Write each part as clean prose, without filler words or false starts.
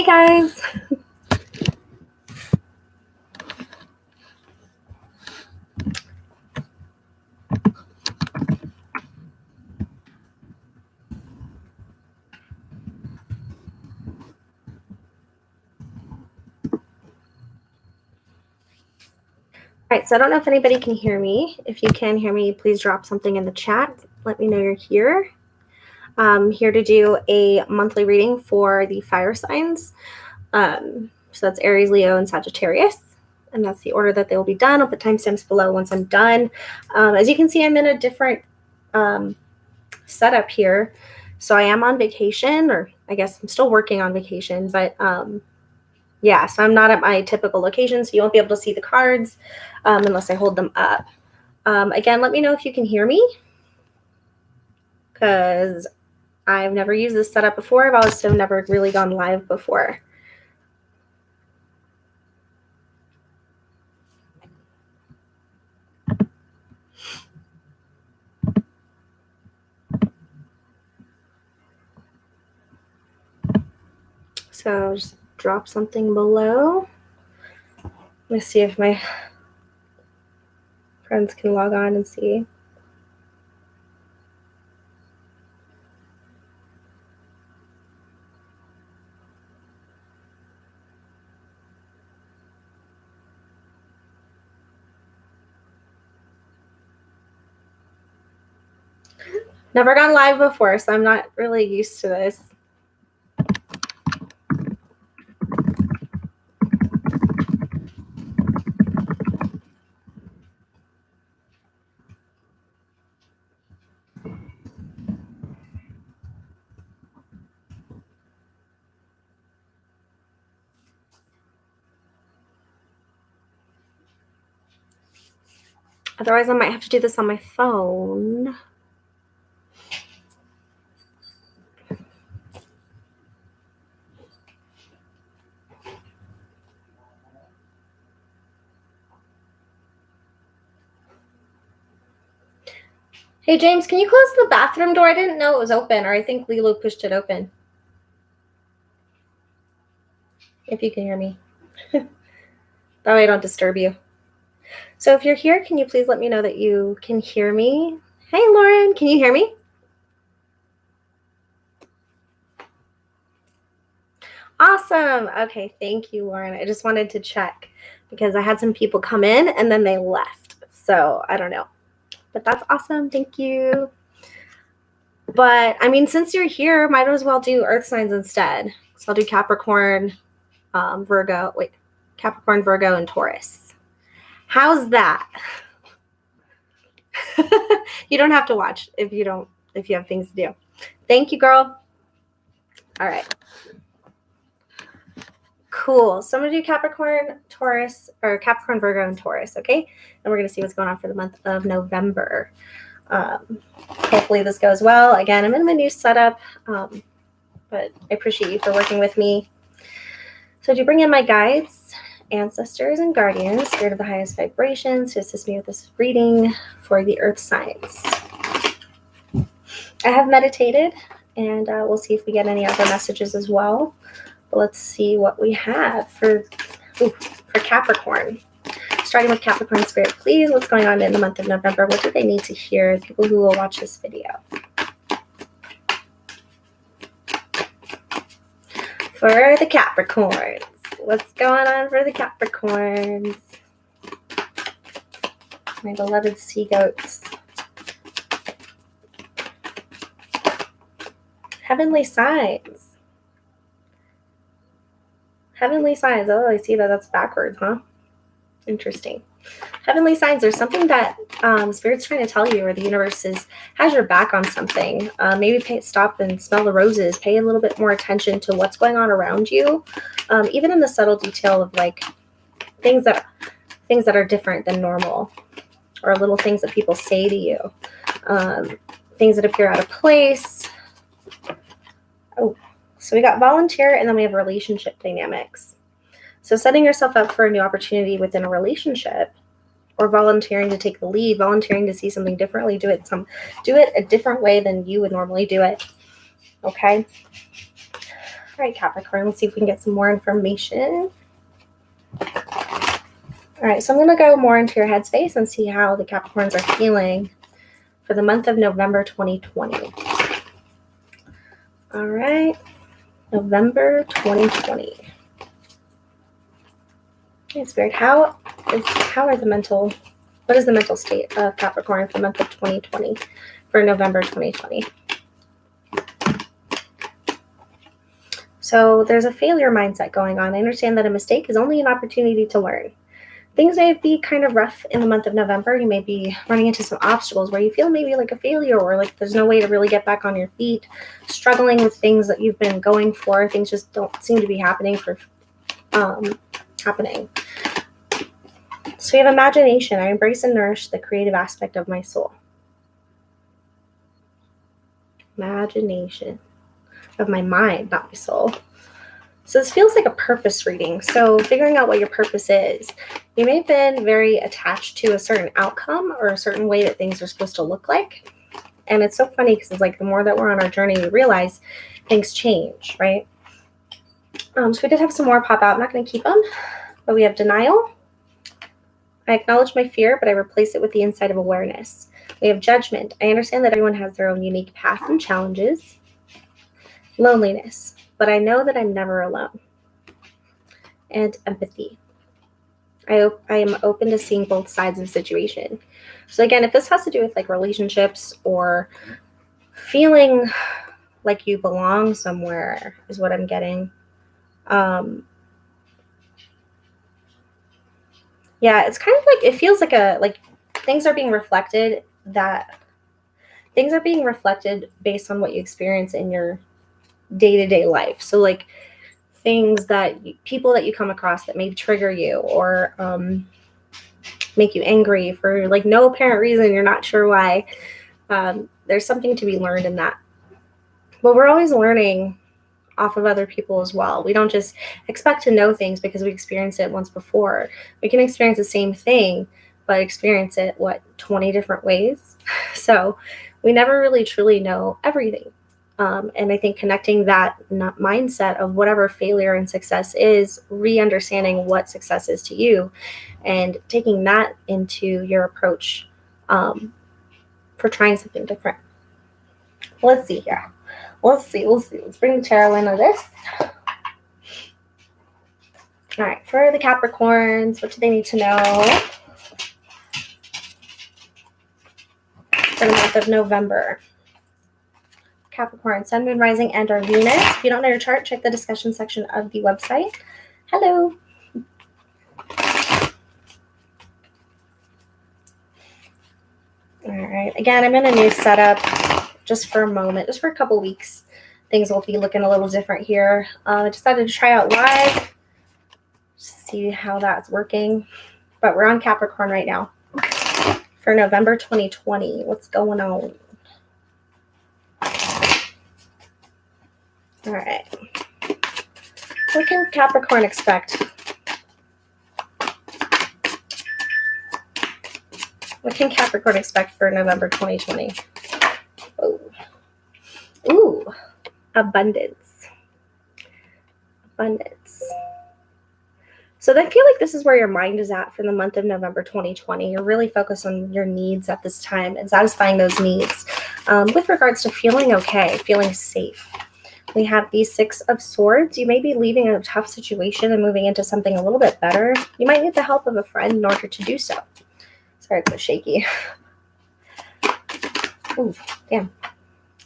guys. All right, so I don't know if anybody can hear me. If you can hear me, please drop something in the chat. Let me know you're here. I'm here to do a monthly reading for the fire signs. So that's Aries, Leo, and Sagittarius. And that's the order that they will be done. I'll put timestamps below once I'm done. As you can see, I'm in a different setup here. So I am on vacation, or I guess I'm still working on vacation, but yeah, so I'm not at my typical location, so you won't be able to see the cards unless I hold them up. Again, let me know if you can hear me, because I've never used this setup before. I've also never really gone live before. So just drop something below. Let me see if my friends can log on and see. Never gone live before, so I'm not really used to this. Otherwise, I might have to do this on my phone. Hey, James, can you close the bathroom door? I didn't know it was open, or I think Lilo pushed it open. If you can hear me. That way I don't disturb you. So if you're here, can you please let me know that you can hear me? Hey, Lauren, can you hear me? Awesome. Okay, thank you, Lauren. I just wanted to check because I had some people come in and then they left. So I don't know. But that's awesome. Thank you. But I mean, since you're here, might as well do earth signs instead. So I'll do Capricorn, Capricorn, Virgo, and Taurus. How's that? You don't have to watch if you have things to do. Thank you, girl. All right. Cool. So I'm going to do Capricorn, Taurus, or Capricorn, Virgo, and Taurus, okay? And we're going to see what's going on for the month of November. Hopefully this goes well. Again, I'm in my new setup, but I appreciate you for working with me. So to bring in my guides, ancestors, and guardians, spirit of the highest vibrations, to assist me with this reading for the earth signs. I have meditated, and we'll see if we get any other messages as well. But let's see what we have for Capricorn. Starting with Capricorn spirit, please, what's going on in the month of November? What do they need to hear, people who will watch this video? For the Capricorns, what's going on for the Capricorns? My beloved sea goats. Heavenly signs. Heavenly signs. Oh, I see that that's backwards, huh? Interesting. Heavenly signs. There's something that Spirit's trying to tell you, or the universe has your back on something. Maybe stop and smell the roses. Pay a little bit more attention to what's going on around you, even in the subtle detail of like things that are different than normal, or little things that people say to you, things that appear out of place. Oh. So we got volunteer, and then we have relationship dynamics. So setting yourself up for a new opportunity within a relationship, or volunteering to take the lead, volunteering to see something differently, do it a different way than you would normally do it. Okay. All right, Capricorn, let's see if we can get some more information. All right, so I'm going to go more into your headspace and see how the Capricorns are feeling for the month of November 2020. All right, November 2020. Okay, Spirit, what is the mental state of Capricorn for the month of 2020, for November 2020? So there's a failure mindset going on. I understand that a mistake is only an opportunity to learn. Things may be kind of rough in the month of November. You may be running into some obstacles where you feel maybe like a failure, or like there's no way to really get back on your feet, struggling with things that you've been going for. Things just don't seem to be happening. So you have imagination. I embrace and nourish the creative aspect of my soul. Imagination of my mind, not my soul. So this feels like a purpose reading. So figuring out what your purpose is. You may have been very attached to a certain outcome or a certain way that things are supposed to look like. And it's so funny because it's like the more that we're on our journey, we realize things change, right? So we did have some more pop out. I'm not going to keep them. But we have denial. I acknowledge my fear, but I replace it with the insight of awareness. We have judgment. I understand that everyone has their own unique path and challenges. Loneliness, but I know that I'm never alone. And empathy. I am open to seeing both sides of the situation. So again, if this has to do with like relationships or feeling like you belong somewhere is what I'm getting. Yeah, it's kind of like, it feels like things are being reflected based on what you experience in your day-to-day life. So like things that people that you come across that may trigger you or make you angry for like no apparent reason, you're not sure why. There's something to be learned in that. But we're always learning off of other people as well. We don't just expect to know things because we experienced it once before. We can experience the same thing, but experience it, 20 different ways. So we never really truly know everything. And I think connecting that mindset of whatever failure and success is, re-understanding what success is to you, and taking that into your approach for trying something different. Let's see here. Let's see. Let's bring the tarot into this. All right, for the Capricorns, what do they need to know for the month of November? Capricorn, Sun, Moon, Rising, and or Venus. If you don't know your chart, check the discussion section of the website. Hello. All right. Again, I'm in a new setup just for a moment, just for a couple weeks. Things will be looking a little different here. I decided to try out live, see how that's working. But we're on Capricorn right now for November 2020. What's going on? All right. What can Capricorn expect? What can Capricorn expect for November 2020? Oh. Ooh, abundance. Abundance. So I feel like this is where your mind is at for the month of November 2020. You're really focused on your needs at this time and satisfying those needs with regards to feeling okay, feeling safe. We have the Six of Swords. You may be leaving a tough situation and moving into something a little bit better. You might need the help of a friend in order to do so. Sorry, it's so shaky. Ooh, damn.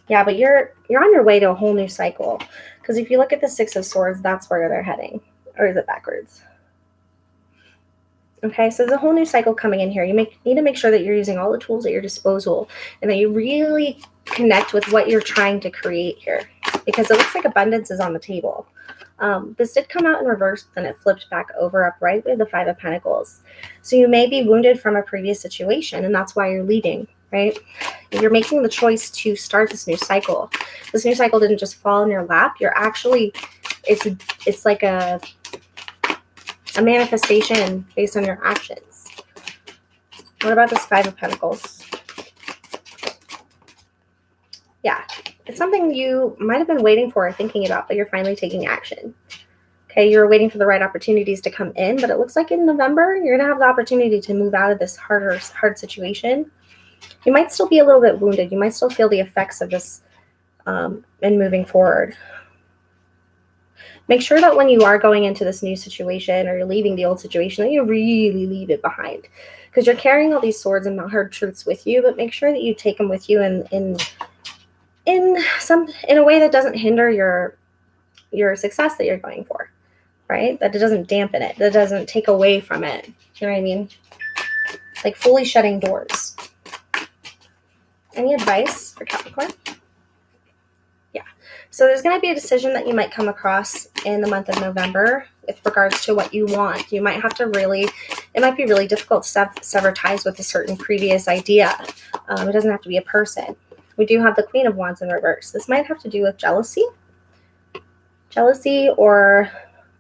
Yeah, but you're on your way to a whole new cycle. Because if you look at the Six of Swords, that's where they're heading. Or is it backwards? Okay, so there's a whole new cycle coming in here. You need to make sure that you're using all the tools at your disposal and that you really connect with what you're trying to create here. Because it looks like abundance is on the table. This did come out in reverse, then it flipped back over upright with the Five of Pentacles. So you may be wounded from a previous situation, and that's why you're leaving, right? You're making the choice to start this new cycle. This new cycle didn't just fall in your lap. You're actually, it's like a manifestation based on your actions. What about this Five of Pentacles? Yeah, It's something you might have been waiting for or thinking about, but you're finally taking action. Okay, you're waiting for the right opportunities to come in, but it looks like in November, you're going to have the opportunity to move out of this hard situation. You might still be a little bit wounded. You might still feel the effects of this and moving forward. Make sure that when you are going into this new situation or you're leaving the old situation, that you really leave it behind, because you're carrying all these swords and hard truths with you, but make sure that you take them with you in a way that doesn't hinder your success that you're going for, right? That it doesn't dampen it, that doesn't take away from it. You know what I mean? Like fully shutting doors. Any advice for Capricorn? Yeah. So there's going to be a decision that you might come across in the month of November with regards to what you want. You might have to it might be really difficult to sever ties with a certain previous idea. It doesn't have to be a person. We do have the Queen of Wands in reverse. This might have to do with jealousy or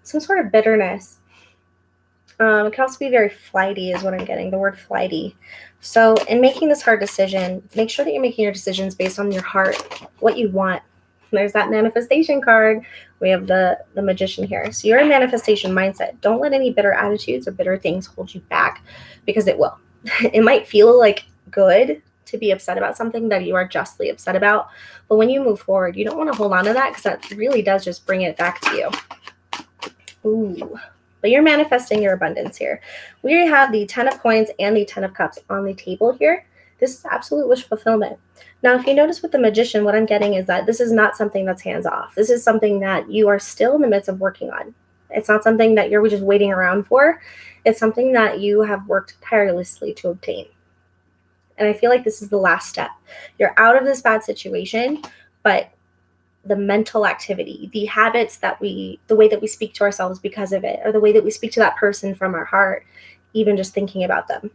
some sort of bitterness. It can also be very flighty is what I'm getting, the word flighty. So in making this hard decision, make sure that you're making your decisions based on your heart, what you want. There's that manifestation card. We have the Magician here. So you're in manifestation mindset. Don't let any bitter attitudes or bitter things hold you back, because it will. It might feel like good to be upset about something that you are justly upset about, but when you move forward, you don't want to hold on to that, because that really does just bring it back to you. Ooh. But you're manifesting your abundance here. We have the 10 of Coins and the 10 of Cups on the table here. This is absolute wish fulfillment. Now, if you notice with the Magician, what I'm getting is that this is not something that's hands-off. This is something that you are still in the midst of working on. It's not something that you're just waiting around for. It's something that you have worked tirelessly to obtain. And I feel like this is the last step. You're out of this bad situation, but the mental activity, the habits the way that we speak to ourselves because of it, or the way that we speak to that person from our heart, even just thinking about them.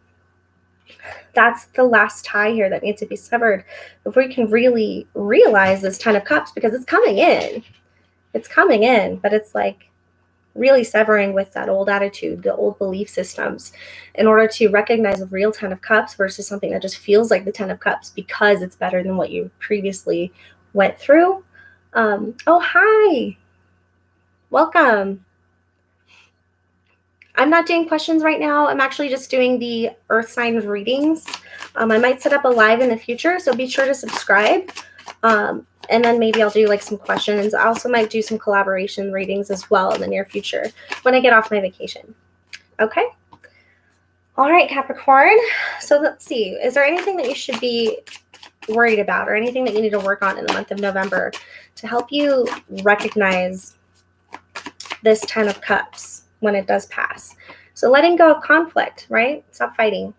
That's the last tie here that needs to be severed before you can really realize this 10 of Cups, because it's coming in. It's coming in, but it's like really severing with that old attitude, the old belief systems, in order to recognize a real 10 of Cups versus something that just feels like the 10 of Cups because it's better than what you previously went through. Oh, hi. Welcome. I'm not doing questions right now. I'm actually just doing the earth signs readings. I might set up a live in the future, so be sure to subscribe. And then maybe I'll do like some questions. I also might do some collaboration readings as well in the near future when I get off my vacation. Okay. All right, Capricorn. So let's see. Is there anything that you should be worried about, or anything that you need to work on in the month of November to help you recognize this 10 of Cups when it does pass? So letting go of conflict, right? Stop fighting.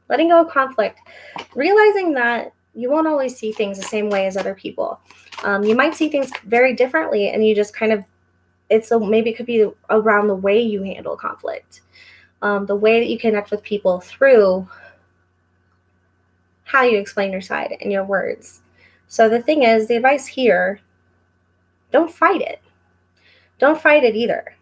Letting go of conflict. Realizing that you won't always see things the same way as other people. You might see things very differently, and you just kind of, maybe it could be around the way you handle conflict, the way that you connect with people through how you explain your side and your words. So the thing is, the advice here, don't fight it. Don't fight it either.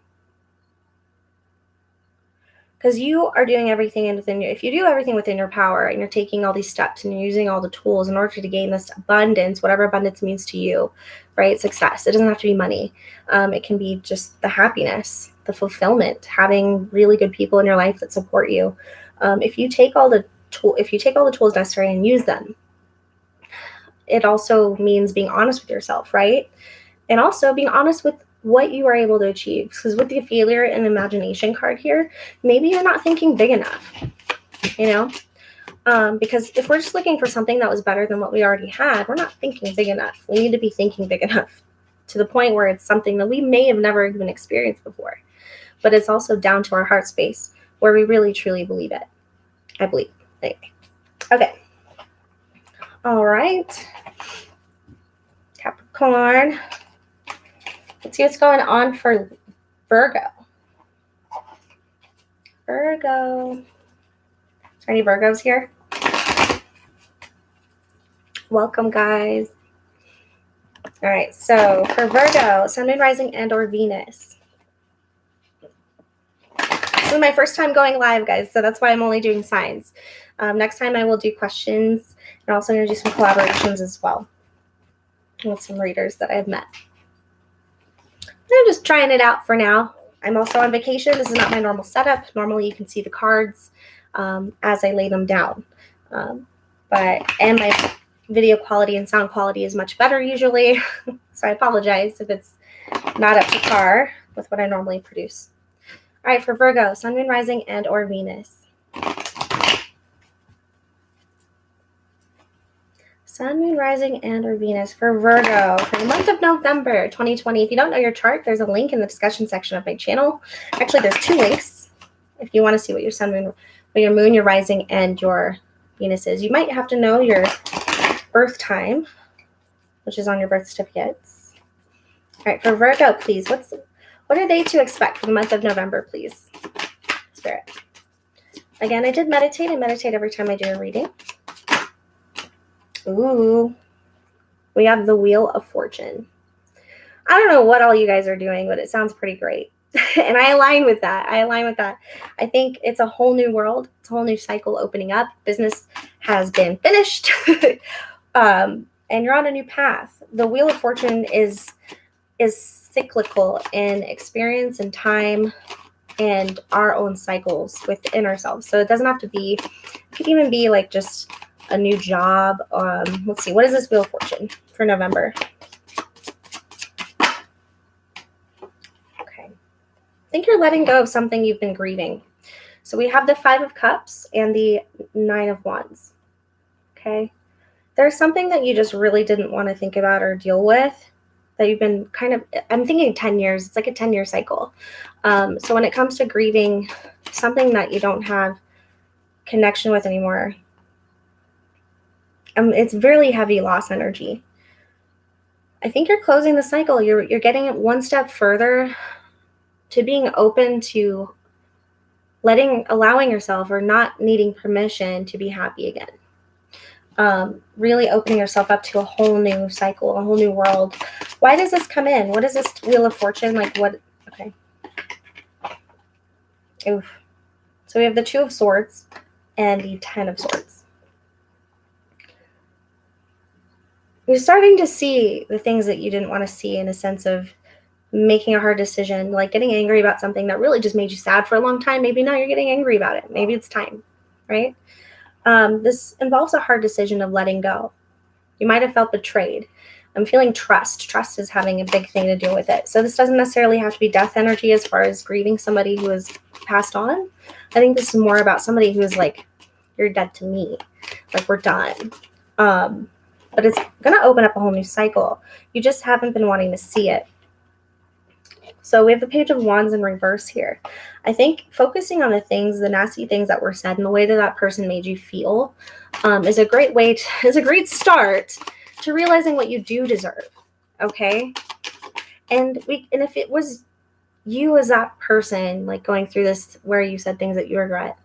Because you are doing everything if you do everything within your power, and you're taking all these steps and you're using all the tools in order to gain this abundance, whatever abundance means to you, right? Success. It doesn't have to be money. It can be just the happiness, the fulfillment, having really good people in your life that support you. If you take all the tools necessary and use them, it also means being honest with yourself, right? And also being honest with what you are able to achieve. Because with the failure and imagination card here, maybe you're not thinking big enough, because if we're just looking for something that was better than what we already had, we're not thinking big enough. We need to be thinking big enough to the point where it's something that we may have never even experienced before. But it's also down to our heart space where we really, truly believe it. I believe. Anyway. Okay. All right. Capricorn. Let's see what's going on for Virgo. Virgo. Is there any Virgos here? Welcome, guys. All right, so for Virgo, Sun, Moon, Rising, and or Venus. This is my first time going live, guys, so that's why I'm only doing signs. Next time I will do questions, and also going to do some collaborations as well. with some readers that I've met. I'm just trying it out for now. I'm also on vacation. This is not my normal setup. Normally you can see the cards as I lay them down. And my video quality and sound quality is much better usually. So I apologize if it's not up to par with what I normally produce. All right, for Virgo, Sun, Moon, Rising, and or Venus. Sun, Moon, Rising, and or Venus for Virgo for the month of November 2020. If you don't know your chart, there's a link in the discussion section of my channel. Actually, there's 2 links if you want to see what your Sun, Moon, your Moon, your Rising, and your Venus is. You might have to know your birth time, which is on your birth certificates. All right, for Virgo, please, what are they to expect for the month of November, please? Spirit. Again, I did meditate. I meditate every time I do a reading. Ooh, we have the Wheel of Fortune. I don't know what all you guys are doing, but it sounds pretty great. And I align with that. I think it's a whole new world. It's a whole new cycle opening up. Business has been finished. And you're on a new path. The Wheel of Fortune is cyclical in experience and time and our own cycles within ourselves. So it doesn't have to be, it could even be like just a new job. Let's see, what is this Wheel of Fortune for November? Okay. I think you're letting go of something you've been grieving. So we have the 5 of Cups and the 9 of Wands. Okay. There's something that you just really didn't want to think about or deal with that you've been kind of, I'm thinking 10 years. It's like a 10-year cycle. So when it comes to grieving something that you don't have connection with anymore, it's really heavy loss energy. I think you're closing the cycle. You're getting it one step further to being open to allowing yourself or not needing permission to be happy again. Really opening yourself up to a whole new cycle, a whole new world. Why does this come in? What is this Wheel of Fortune? Like what? Okay. Oof. So we have the 2 of Swords and the 10 of Swords. You're starting to see the things that you didn't want to see in a sense of making a hard decision, like getting angry about something that really just made you sad for a long time. Maybe now you're getting angry about it. Maybe it's time, right? This involves a hard decision of letting go. You might have felt betrayed. I'm feeling trust. Trust is having a big thing to do with it. So this doesn't necessarily have to be death energy as far as grieving somebody who has passed on. I think this is more about somebody who is like, you're dead to me. Like we're done. But it's going to open up a whole new cycle. You just haven't been wanting to see it. So we have the Page of Wands in reverse here. I think focusing on the things, the nasty things that were said and the way that that person made you feel is a great way is a great start to realizing what you do deserve. Okay. And if it was you as that person, like going through this where you said things that you regret,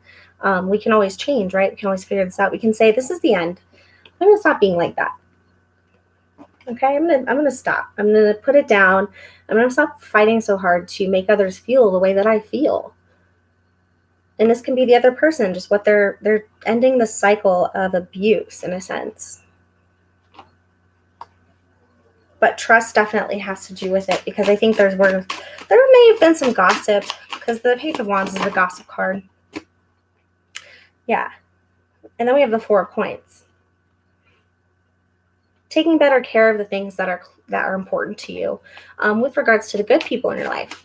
we can always change, right? We can always figure this out. We can say, this is the end. I'm going to stop being like that. Okay, I'm gonna stop. I'm gonna put it down. I'm gonna stop fighting so hard to make others feel the way that I feel. And this can be the other person, just what they're ending the cycle of abuse in a sense. But trust definitely has to do with it, because I think there may have been some gossip, because the Page of Wands is a gossip card. Yeah. And then we have the 4 of Coins. Taking better care of the things that are important to you with regards to the good people in your life.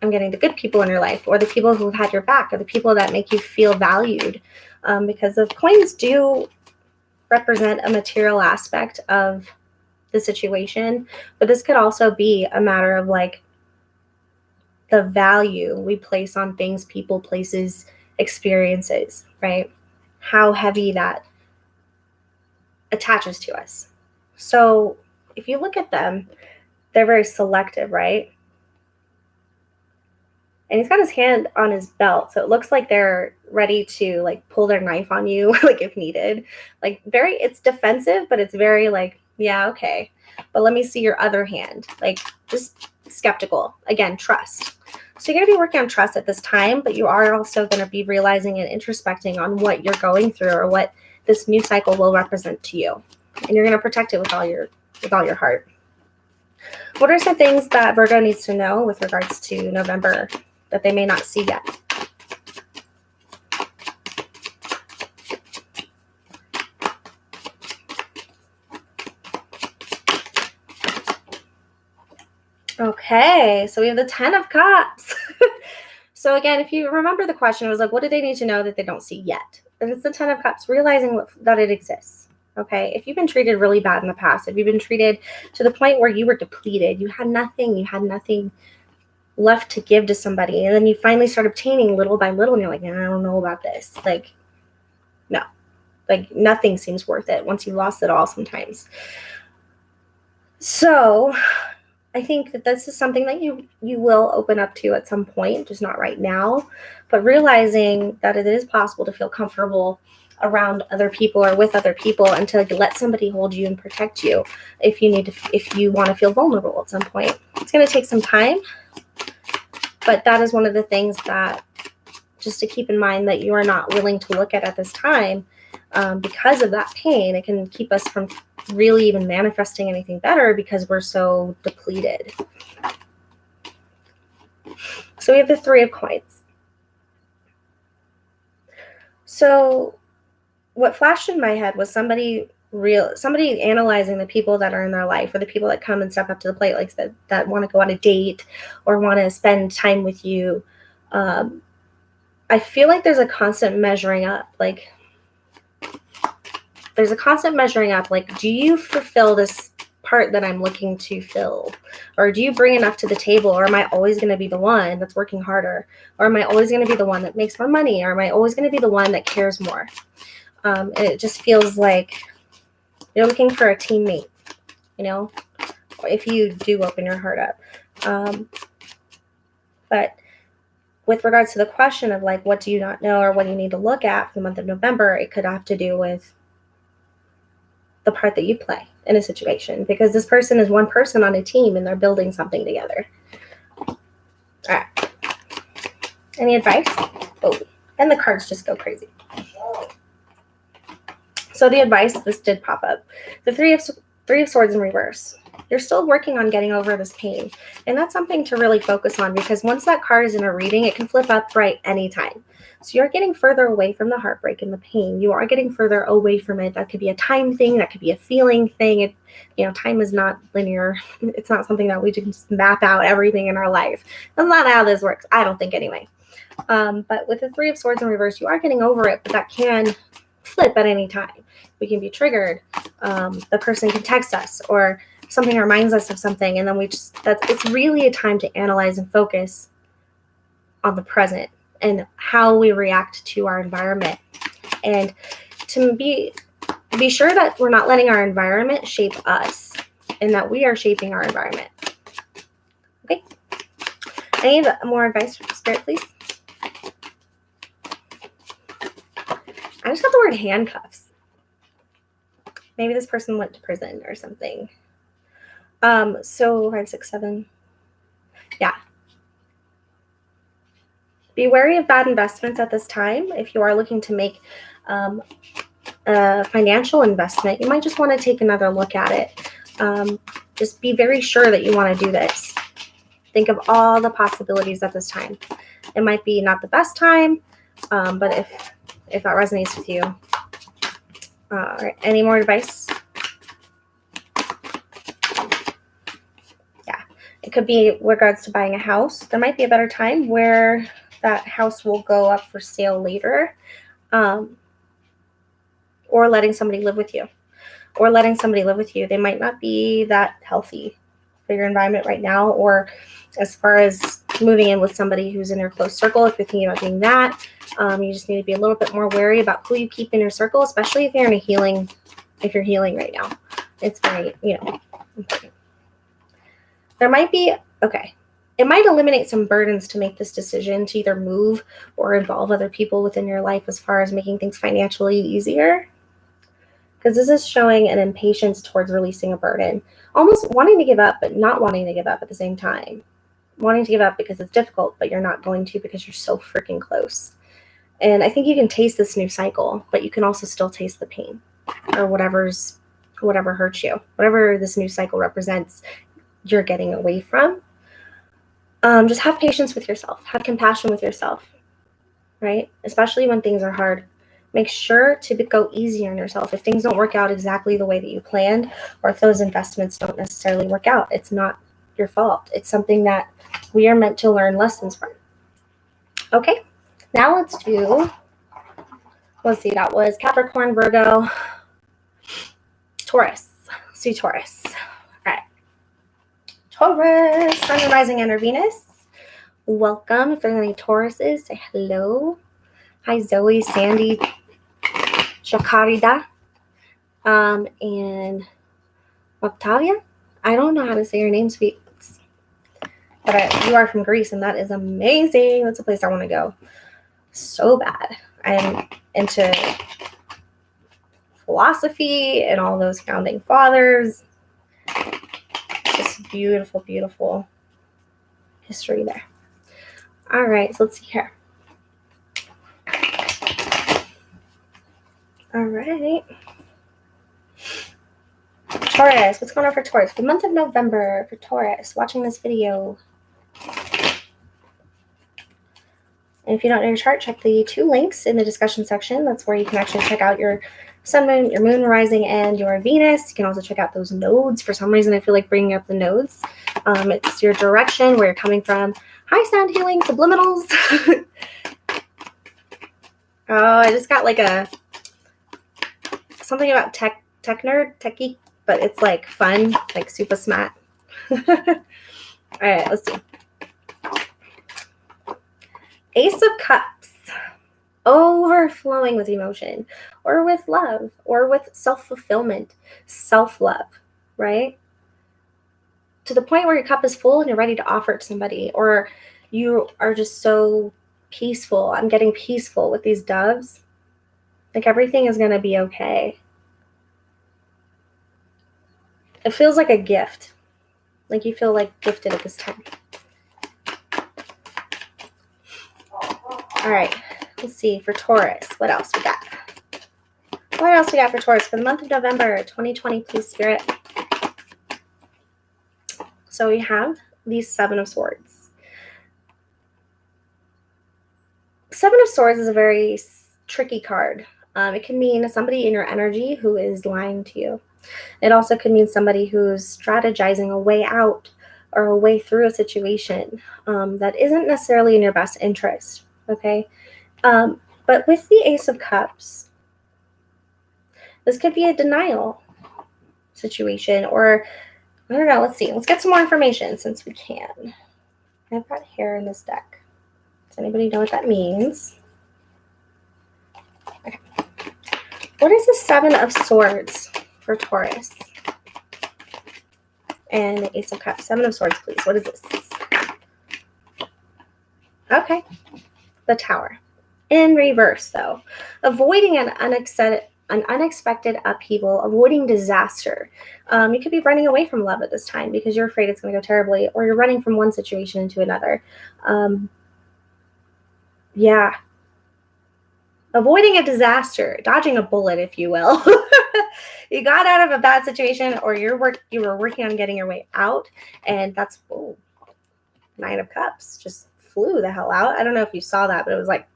I'm getting the good people in your life, or the people who've had your back, or the people that make you feel valued, because the coins do represent a material aspect of the situation, but this could also be a matter of like the value we place on things, people, places, experiences, right? How heavy that attaches to us. So if you look at them, they're very selective, right? And he's got his hand on his belt, so it looks like they're ready to like pull their knife on you, like if needed. Like it's defensive, but it's very like, yeah, okay. But let me see your other hand. Like just skeptical. Again, trust. So you're going to be working on trust at this time, but you are also going to be realizing and introspecting on what you're going through or what this new cycle will represent to you. And you're going to protect it with all your heart. What are some things that Virgo needs to know with regards to November that they may not see yet? Okay, so we have the 10 of Cups. So again, if you remember the question, it was like, what do they need to know that they don't see yet? And it's the 10 of Cups, realizing that it exists. Okay, if you've been treated really bad in the past, if you've been treated to the point where you were depleted, you had nothing left to give to somebody, and then you finally start obtaining little by little, and you're like, I don't know about this. Like, no, like nothing seems worth it once you lost it all sometimes. So I think that this is something that you will open up to at some point, just not right now, but realizing that it is possible to feel comfortable around other people or with other people, and to let somebody hold you and protect you if you want to feel vulnerable at some point. It's going to take some time, but that is one of the things that just to keep in mind that you are not willing to look at this time, because of that pain. It can keep us from really even manifesting anything better because we're so depleted. So we have the 3 of Coins. So what flashed in my head was somebody analyzing the people that are in their life, or the people that come and step up to the plate, like that want to go on a date or want to spend time with you. I feel like there's a constant measuring up. Like, do you fulfill this part that I'm looking to fill? Or do you bring enough to the table? Or am I always going to be the one that's working harder? Or am I always going to be the one that makes more money? Or am I always going to be the one that cares more? And it just feels like you're looking for a teammate, if you do open your heart up. But with regards to the question of like, what do you not know or what do you need to look at for the month of November, it could have to do with the part that you play in a situation, because this person is one person on a team and they're building something together. All right. Any advice? Oh, and the cards just go crazy. So the advice, this did pop up. The three of Swords in reverse. You're still working on getting over this pain. And that's something to really focus on, because once that card is in a reading, it can flip up right anytime. So you're getting further away from the heartbreak and the pain. You are getting further away from it. That could be a time thing. That could be a feeling thing. Time is not linear. It's not something that we just map out everything in our life. That's not how this works. I don't think anyway. But with the 3 of Swords in reverse, you are getting over it, but that can flip at any time. We can be triggered. The person can text us, or something reminds us of something, and then it's really a time to analyze and focus on the present and how we react to our environment, and to be sure that we're not letting our environment shape us, and that we are shaping our environment. Okay. I need more advice from Spirit, please. I just got the word handcuffs. Maybe this person went to prison or something. So 5, 6, 7. Yeah. Be wary of bad investments at this time. If you are looking to make a financial investment, you might just want to take another look at it. Just be very sure that you want to do this. Think of all the possibilities at this time. It might be not the best time, but if that resonates with you. All right. Any more advice? Yeah. It could be with regards to buying a house. There might be a better time where that house will go up for sale later, or letting somebody live with you. They might not be that healthy for your environment right now, or as far as moving in with somebody who's in your close circle. If you're thinking about doing that, you just need to be a little bit more wary about who you keep in your circle, especially if you're healing right now. It's very, important. There might be, it might eliminate some burdens to make this decision to either move or involve other people within your life, as far as making things financially easier. Because this is showing an impatience towards releasing a burden. Almost wanting to give up, but not wanting to give up at the same time. Wanting to give up because it's difficult, but you're not going to because you're so freaking close. And I think you can taste this new cycle, but you can also still taste the pain, or whatever hurts you. Whatever this new cycle represents, you're getting away from. Just have patience with yourself. Have compassion with yourself, right? Especially when things are hard. Make sure to go easy on yourself. If things don't work out exactly the way that you planned, or if those investments don't necessarily work out, it's not your fault. It's something that we are meant to learn lessons from. Okay, now let's see, that was Capricorn, Virgo, Taurus. Let's do Taurus. All right. Taurus, Sun and Rising under Venus. Welcome. If there's any Tauruses, say hello. Hi, Zoe, Sandy, Jacarida, and Octavia. I don't know how to say your name, sweets, but you are from Greece, and that is amazing. That's a place I want to go so bad. I'm into philosophy and all those founding fathers. Just beautiful, beautiful history there. All right, so let's see here. All right. Taurus, what's going on for Taurus? For the month of November, for Taurus, watching this video. And if you don't know your chart, check the 2 links in the discussion section. That's where you can actually check out your sun, moon, your moon, rising, and your Venus. You can also check out those nodes. For some reason, I feel like bringing up the nodes. It's your direction, where you're coming from. Hi, sound healing, subliminals. Oh, I just got like something about tech nerd, techie, but it's like fun, like super smart. All right, let's see. Ace of Cups, overflowing with emotion, or with love, or with self-fulfillment, self-love, right? To the point where your cup is full and you're ready to offer it to somebody, or you are just so peaceful. I'm getting peaceful with these doves. Like everything is going to be okay. It feels like a gift. Like you feel like gifted at this time. All right, let's see for Taurus. What else we got? What else we got for Taurus for the month of November 2020, please, Spirit? So we have the 7 of Swords. 7 of Swords is a very tricky card. It can mean somebody in your energy who is lying to you. It also could mean somebody who's strategizing a way out or a way through a situation that isn't necessarily in your best interest. Okay, but with the Ace of Cups, this could be a denial situation, or I don't know. Let's see. Let's get some more information since we can. I've got hair in this deck. Does anybody know what that means? Okay. What is the 7 of Swords for Taurus? And the Ace of Cups. 7 of Swords, please. What is this? Okay. The Tower. In reverse, though. Avoiding an unexpected upheaval, avoiding disaster. You could be running away from love at this time because you're afraid it's going to go terribly, or you're running from one situation into another. Yeah. Avoiding a disaster, dodging a bullet, if you will. You got out of a bad situation, or you were working on getting your way out, and that's 9 of Cups. Just flew the hell out. I don't know if you saw that, but it was like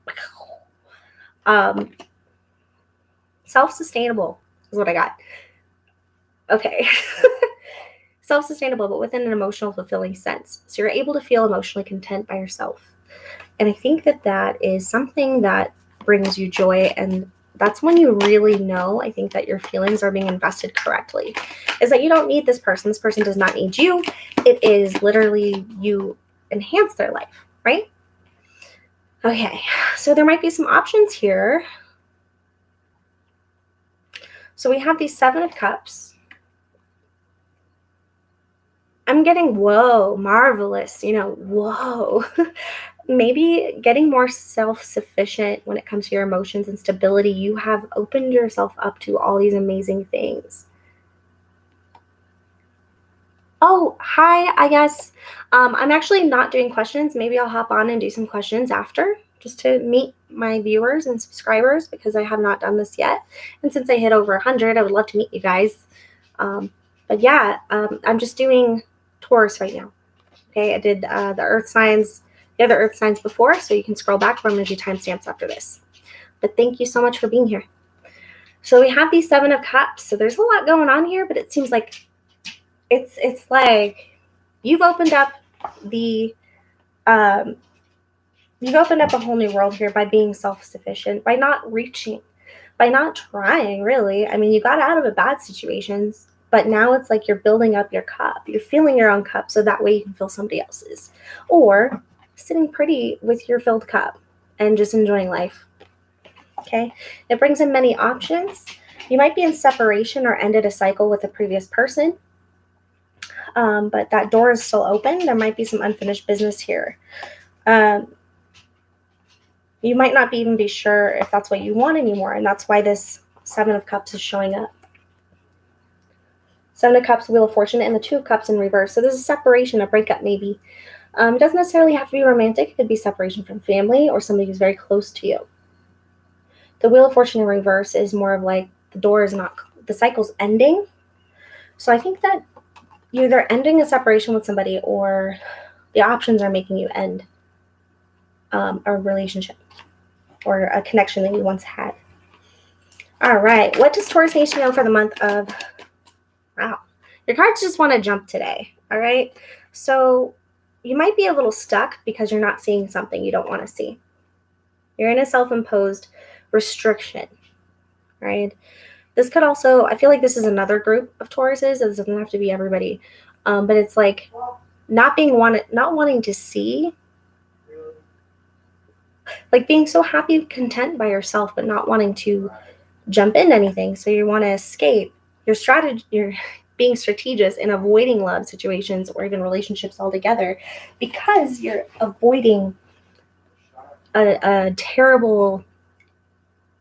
self-sustainable is what I got. Okay. Self-sustainable, but within an emotional, fulfilling sense. So you're able to feel emotionally content by yourself. And I think that is something that brings you joy, and that's when you really know, I think, that your feelings are being invested correctly. Is that you don't need this person. This person does not need you. It is literally you enhance their life, right? Okay, so there might be some options here. So we have these 7 of Cups. I'm getting, whoa, marvelous, whoa. Maybe getting more self-sufficient when it comes to your emotions and stability. You have opened yourself up to all these amazing things. Oh, hi, I guess. I'm actually not doing questions. Maybe I'll hop on and do some questions after, just to meet my viewers and subscribers, because I have not done this yet. And since I hit over 100, I would love to meet you guys. But yeah, I'm just doing Taurus right now. Okay, I did the earth signs, the other earth signs before, so you can scroll back. I'm going to do timestamps after this. But thank you so much for being here. So we have these 7 of Cups. So there's a lot going on here, but it seems like it's like you've opened up the you've opened up a whole new world here by being self-sufficient, by not reaching, by not trying, really. I mean, you got out of a bad situations, but now it's like you're building up your cup. You're filling your own cup so that way you can fill somebody else's. Or sitting pretty with your filled cup and just enjoying life. Okay? It brings in many options. You might be in separation or ended a cycle with a previous person. But that door is still open. There might be some unfinished business here. You might not even be sure if that's what you want anymore, and that's why this 7 of Cups is showing up. 7 of Cups, Wheel of Fortune, and the 2 of Cups in reverse. So there's a separation, a breakup maybe. It doesn't necessarily have to be romantic. It could be separation from family or somebody who's very close to you. The Wheel of Fortune in reverse is more of like the door is not, the cycle's ending. So I think that you're either ending a separation with somebody or the options are making you end a relationship or a connection that you once had. All right. What does Taurus Nation know for the month of... Wow. Your cards just want to jump today. All right. So you might be a little stuck because you're not seeing something you don't want to see. You're in a self-imposed restriction, right? This could also, I feel like this is another group of Tauruses. It doesn't have to be everybody. But it's like not wanting to see, like being so happy, content by yourself, but not wanting to jump into anything. So you want to escape. You're being strategic in avoiding love situations or even relationships altogether because you're avoiding a terrible,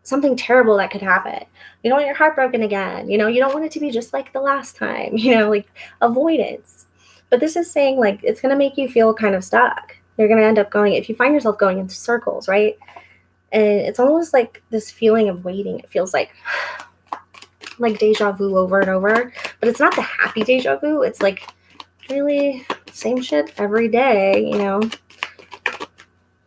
something terrible that could happen. You don't want your heart broken again. You don't want it to be just like the last time, like avoidance. But this is saying like it's going to make you feel kind of stuck. You're going to end up going, if you find yourself going into circles, right? And it's almost like this feeling of waiting. It feels like deja vu over and over, but it's not the happy deja vu. It's like really same shit every day,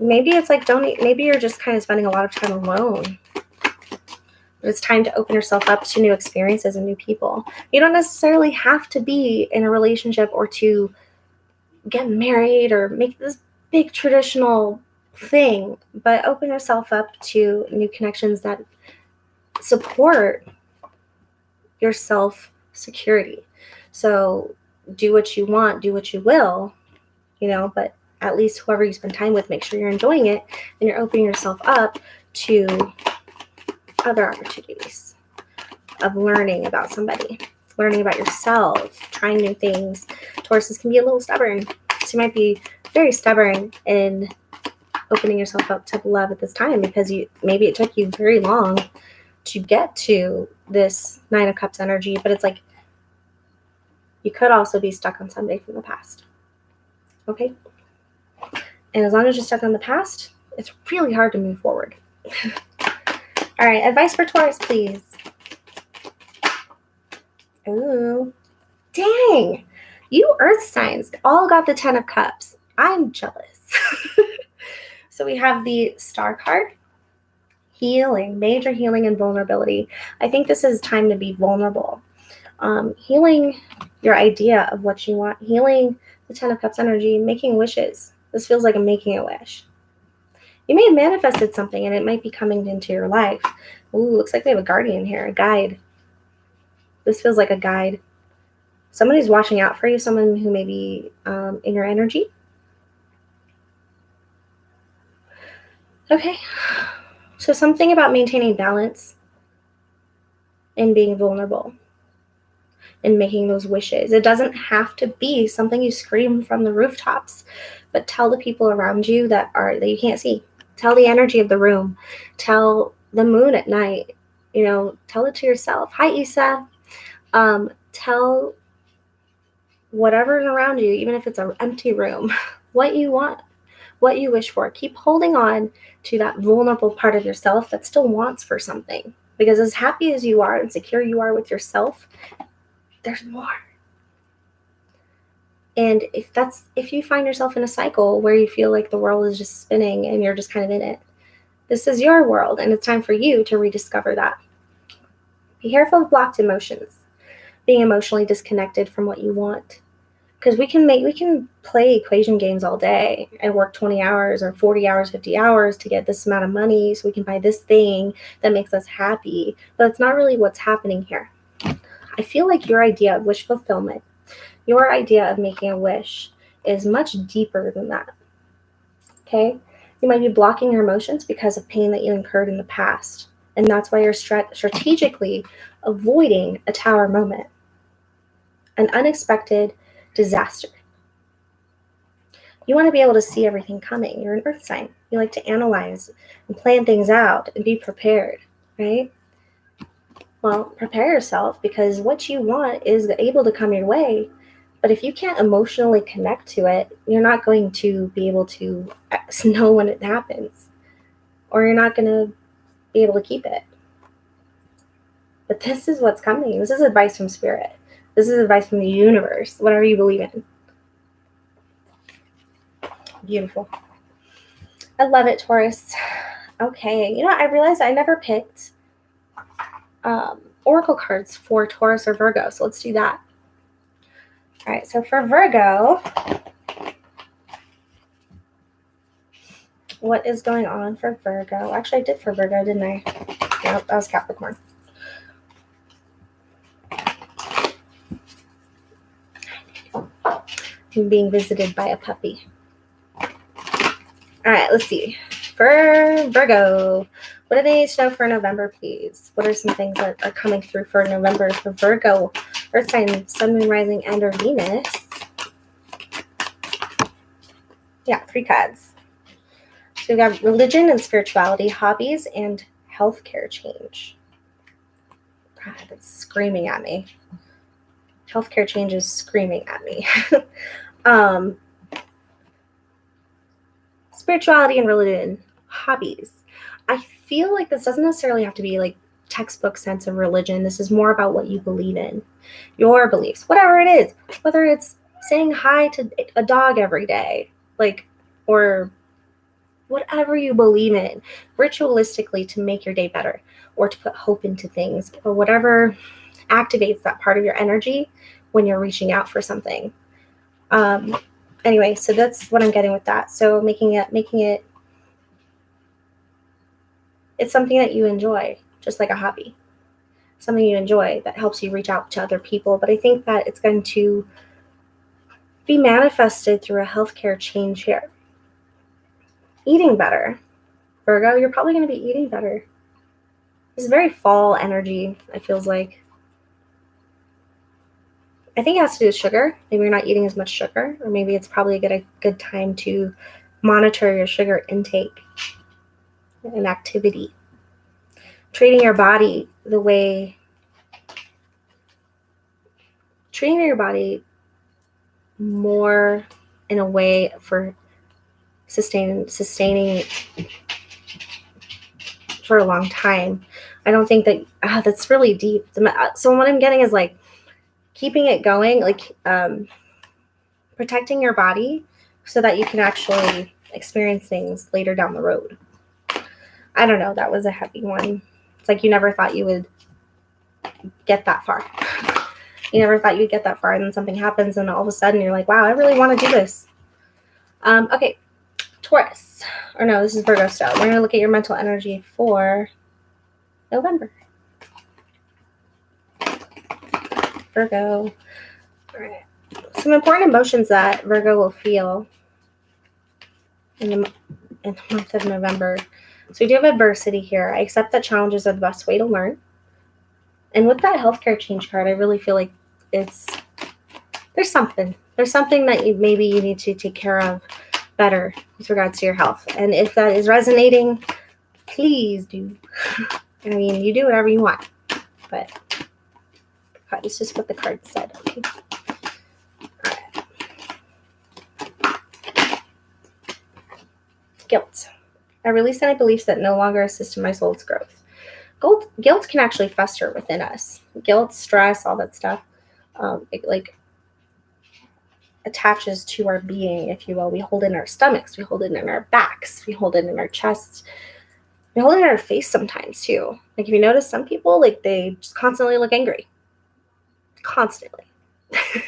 Maybe it's like maybe you're just kind of spending a lot of time alone. But it's time to open yourself up to new experiences and new people. You don't necessarily have to be in a relationship or to get married or make this big traditional thing, but open yourself up to new connections that support your self-security. So do what you want, do what you will, but at least whoever you spend time with, make sure you're enjoying it and you're opening yourself up to other opportunities of learning about somebody, learning about yourself, trying new things. Tauruses can be a little stubborn. So you might be very stubborn in opening yourself up to love at this time because maybe it took you very long to get to this 9 of Cups energy, but it's like you could also be stuck on somebody from the past. Okay? And as long as you're stuck on the past, it's really hard to move forward. All right, advice for Taurus, please. Ooh, dang. You earth signs all got the 10 of Cups. I'm jealous. So we have the Star card. Healing, major healing and vulnerability. I think this is time to be vulnerable. Healing your idea of what you want. Healing the 10 of Cups energy. Making wishes. This feels like I'm making a wish. You may have manifested something and it might be coming into your life. Ooh, looks like we have a guardian here, a guide. This feels like a guide. Somebody's watching out for you, someone who may be in your energy. Okay. So something about maintaining balance and being vulnerable and making those wishes. It doesn't have to be something you scream from the rooftops, but tell the people around you that you can't see. Tell the energy of the room. Tell the moon at night. Tell it to yourself. Hi, Issa. Tell whatever's around you, even if it's an empty room, what you want, what you wish for. Keep holding on to that vulnerable part of yourself that still wants for something. Because as happy as you are and secure you are with yourself, there's more. And if you find yourself in a cycle where you feel like the world is just spinning and you're just kind of in it, this is your world, and it's time for you to rediscover that. Be careful of blocked emotions, being emotionally disconnected from what you want. Because we can play equation games all day and work 20 hours or 40 hours, 50 hours to get this amount of money so we can buy this thing that makes us happy. But it's not really what's happening here. I feel like your idea of wish fulfillment, your idea of making a wish is much deeper than that. Okay? You might be blocking your emotions because of pain that you incurred in the past. And that's why you're strategically avoiding a tower moment, an unexpected disaster. You want to be able to see everything coming. You're an earth sign. You like to analyze and plan things out and be prepared, right? Well, prepare yourself, because what you want is able to come your way. But if you can't emotionally connect to it, you're not going to be able to know when it happens, or you're not going to be able to keep it. But this is what's coming. This is advice from Spirit. This is advice from the universe, whatever you believe in. Beautiful. I love it, Taurus. Okay. You know what? I realized I never picked oracle cards for Taurus or Virgo. So let's do that. All right. So for Virgo, what is going on for Virgo? Actually, I did for Virgo, didn't I? Nope, that was Capricorn. I'm being visited by a puppy. All right, let's see. For Virgo, what do they need to know for November, please? What are some things that are coming through for November for Virgo? Earth sign, Sun, Moon, Rising, and or Venus. Yeah, 3 cards. So we've got religion and spirituality, hobbies, and healthcare change. God, it's screaming at me. Healthcare change is screaming at me. Spirituality and religion, hobbies. I feel like this doesn't necessarily have to be like textbook sense of religion. This is more about what you believe in, your beliefs, whatever it is, whether it's saying hi to a dog every day, like, or whatever you believe in, ritualistically to make your day better, or to put hope into things, or whatever activates that part of your energy when you're reaching out for something. Anyway, so that's what I'm getting with that. So making it, it's something that you enjoy, just like a hobby, something you enjoy that helps you reach out to other people. But I think that it's going to be manifested through a healthcare change here. Eating better. Virgo, you're probably going to be eating better. It's very fall energy, it feels like. I think it has to do with sugar. Maybe you're not eating as much sugar, or maybe it's probably a good time to monitor your sugar intake and activity. Treating your body more in a way for sustaining for a long time. I don't think that that's really deep. So what I'm getting is like keeping it going, like protecting your body so that you can actually experience things later down the road. I don't know. That was a heavy one. It's like you never thought you would get that far. You never thought you'd get that far, and then something happens, and all of a sudden you're like, wow, I really want to do this. Okay, Taurus. Or no, this is Virgo still. We're going to look at your mental energy for November. Virgo. All right. Some important emotions that Virgo will feel in the month of November. So we do have adversity here. I accept that challenges are the best way to learn. And with that healthcare change card, I really feel like there's something that maybe you need to take care of better with regards to your health. And if that is resonating, please do. I mean, you do whatever you want, but it's just what the card said. Okay. All right. Guilt. I release any beliefs that no longer assist in my soul's growth. Guilt can actually fester within us. Guilt, stress, all that stuff. attaches to our being, if you will. We hold it in our stomachs, we hold it in our backs, we hold it in our chests, we hold it in our face sometimes too. Like if you notice, some people, like, they just constantly look angry. Constantly.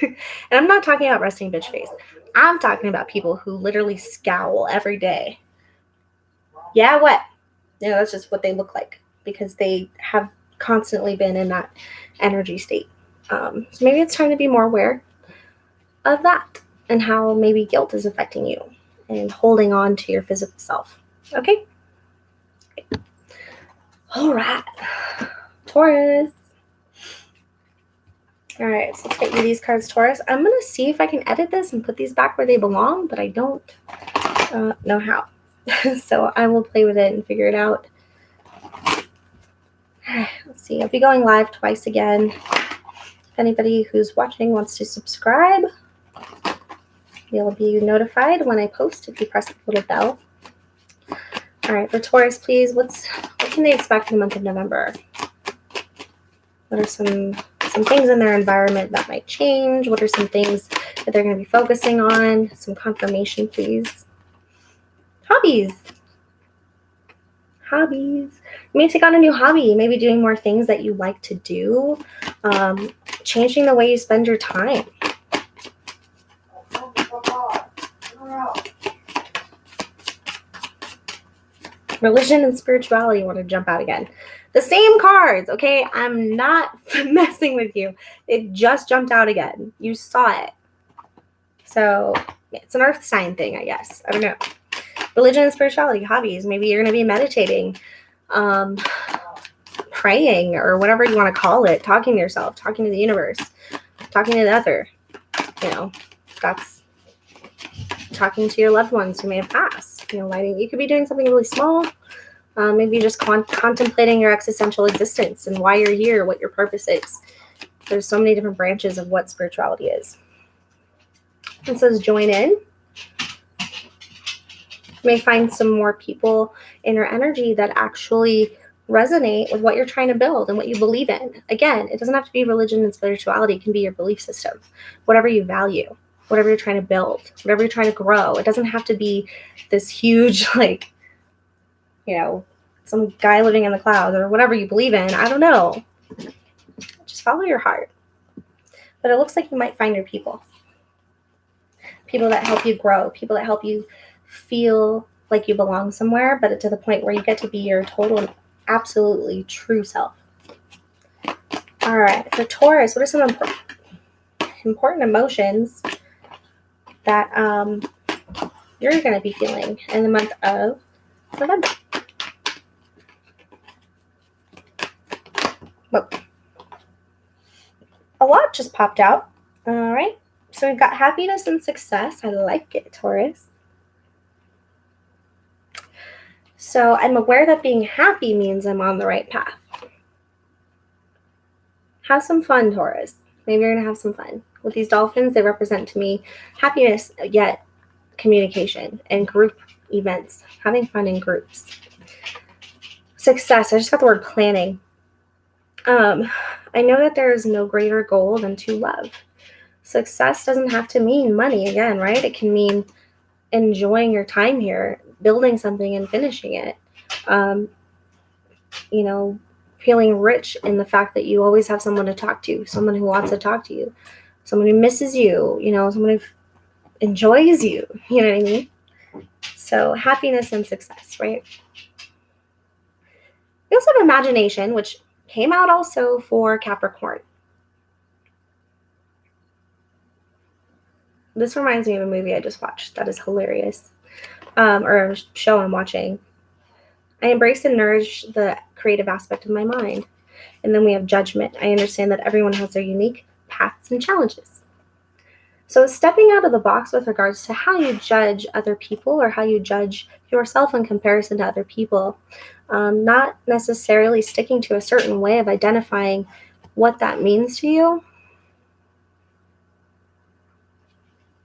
And I'm not talking about resting bitch face. I'm talking about people who literally scowl every day. Yeah, what? That's just what they look like, because they have constantly been in that energy state. So maybe it's time to be more aware of that and how maybe guilt is affecting you and holding on to your physical self. Okay? All right. Taurus. All right, so let's get you these cards, Taurus. I'm going to see if I can edit this and put these back where they belong, but I don't know how. So I will play with it and figure it out. Let's see. I'll be going live twice again. If anybody who's watching wants to subscribe, you'll be notified when I post if you press the little bell. All right, for Taurus, please, what can they expect in the month of November? What are some things in their environment that might change? What are some things that they're going to be focusing on? Some confirmation, please. Hobbies. You may take on a new hobby, maybe doing more things that you like to do, changing the way you spend your time. Religion and spirituality want to jump out again. The same cards, okay? I'm not messing with you. It just jumped out again. You saw it. So it's an earth sign thing, I guess. I don't know. Religion and spirituality, hobbies. Maybe you're going to be meditating, praying, or whatever you want to call it. Talking to yourself, talking to the universe, talking to the other. That's talking to your loved ones who may have passed. You could be doing something really small. Maybe just contemplating your existential existence and why you're here, what your purpose is. There's so many different branches of what spirituality is. It says join in. You may find some more people in your energy that actually resonate with what you're trying to build and what you believe in. Again, it doesn't have to be religion and spirituality. It can be your belief system, whatever you value, whatever you're trying to build, whatever you're trying to grow. It doesn't have to be this huge, some guy living in the clouds or whatever you believe in. I don't know. Just follow your heart. But it looks like you might find your people. People that help you grow, people that help you feel like you belong somewhere, but to the point where you get to be your total, absolutely true self. All right, for Taurus, what are some important emotions that you're going to be feeling in the month of November? Whoa. A lot just popped out. All right, so we've got happiness and success. I like it, Taurus. So I'm aware that being happy means I'm on the right path. Have some fun, Taurus. Maybe you're going to have some fun. With these dolphins, they represent to me happiness, yet communication and group events. Having fun in groups. Success. I just got the word planning. I know that there is no greater goal than to love. Success doesn't have to mean money again, right? It can mean enjoying your time here, building something and finishing it. Feeling rich in the fact that you always have someone to talk to, someone who wants to talk to you, someone who misses you, someone who enjoys you, you know what I mean? So happiness and success, right? We also have imagination, which came out also for Capricorn. This reminds me of a movie I just watched that is hilarious, or a show I'm watching. I embrace and nourish the creative aspect of my mind. And then we have judgment. I understand that everyone has their unique paths and challenges. So stepping out of the box with regards to how you judge other people or how you judge yourself in comparison to other people, not necessarily sticking to a certain way of identifying what that means to you,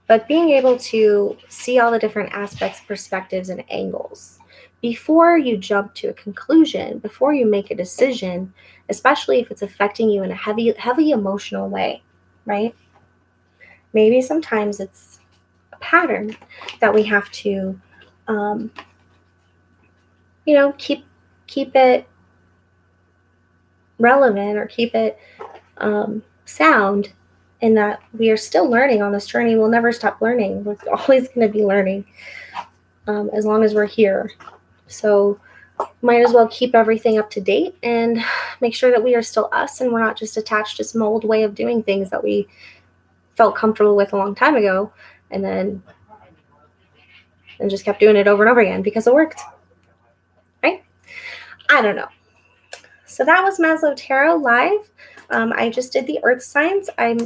but being able to see all the different aspects, perspectives, and angles before you jump to a conclusion, before you make a decision, especially if it's affecting you in a heavy emotional way, right? maybe sometimes it's a pattern that we have to, keep it relevant or keep it sound, in that we are still learning on this journey. We'll never stop learning. We're always going to be learning as long as we're here. So might as well keep everything up to date and make sure that we are still us and we're not just attached to some old way of doing things that we felt comfortable with a long time ago and just kept doing it over and over again because it worked. Right? I don't know. So that was Maslow Tarot live. I just did the earth signs. I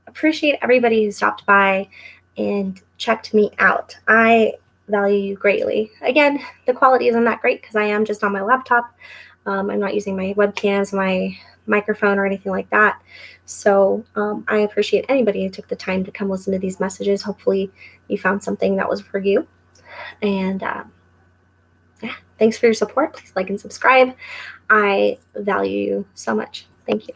appreciate everybody who stopped by and checked me out. I value you greatly. Again, the quality isn't that great because I am just on my laptop. I'm not using my webcams, my microphone, or anything like that. So I appreciate anybody who took the time to come listen to these messages. Hopefully you found something that was for you. And yeah, thanks for your support. Please like and subscribe. I value you so much. Thank you.